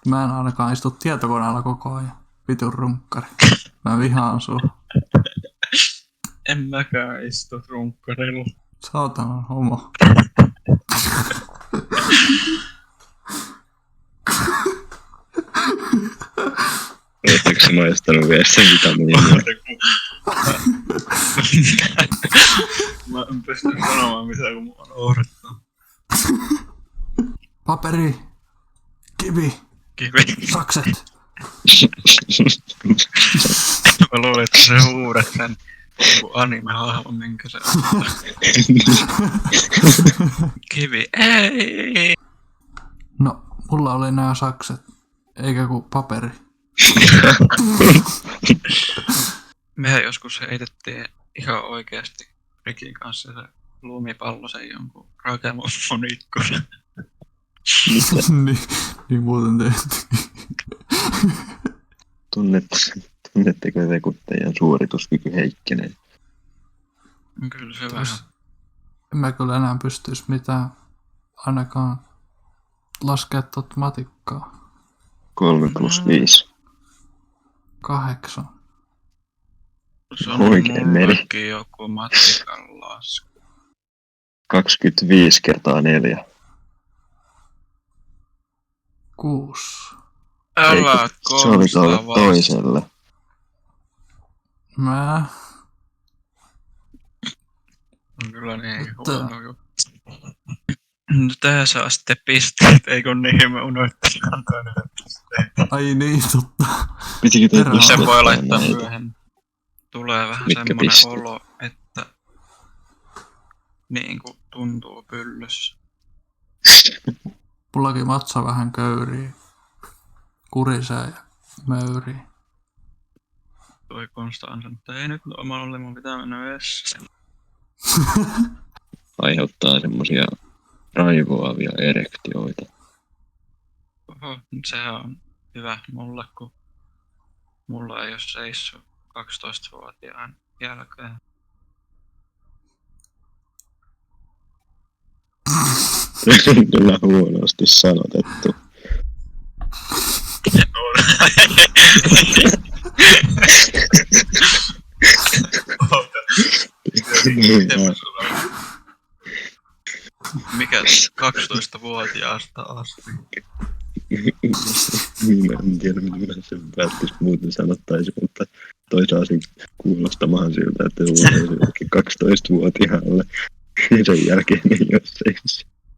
Mä en ainakaan istu tietokoneella koko ajan. Vitun runkkari. Mä vihaan sua. En mäkään istu runkkarilla. Saatanan homo. Oletteko sä maistanut vielä sen vitamiinia? Mä en pysty sanomaan mitään, kun mua noudattaa. Paperi. Kivi. Sakset. Mä luulen, että sä huudat tän anime-hahmon, minkä se on. Kivi. Ei! No, mulla oli nää sakset. Eikä ku paperi. Mehän joskus heitettiin ihan oikeasti Rikin kanssa se lumipallo sen jonkun Rakemoffon ikkuna. niin muuten tehtiin. Tunnetteko te, kun teidän suorituskyky heikkenee? Kyllä se vähän. En mä kyllä enää pystyis mitään ainakaan laskea tot matikkaa. 3+5. 8. Se on Oikein meni. mullekin joku matikan lasku. 25 kertaa 4. 6. Älä Se oli tuolle kostaa toiselle. Mä... On kyllä niin huono juttu. No tää saa sitten pisteet, eikö niin? Mä unohtin antaa niitä pisteitä. Ai niin, totta. Pitikö te Terä. Sen voi laittaa näitä? myöhemmin. Tulee vähän Mitkä semmonen pisteet? olo, että niinku tuntuu pyllyssä. Mullakin matsa vähän köyrii. Kurisee ja möyrii. Toi Konstansa, mutta ei nyt omalle, mun pitää mennä vessaan. Aiheuttaa semmosia raivoavia erektioita. Oho, sehän on hyvä mulle, kun mulla ei oo seissu 12-vuotiaan jälkeen. Se on kyllä huonosti sanotettu. Mikä 12-vuotiaasta asti? Minä en tiedä, mitä sen välttis muuten sanottaisi, mutta toisaalta kuulostamaan siltä, että se on jollekin 12-vuotiaalle ja sen jälkeen ei ole seissyt.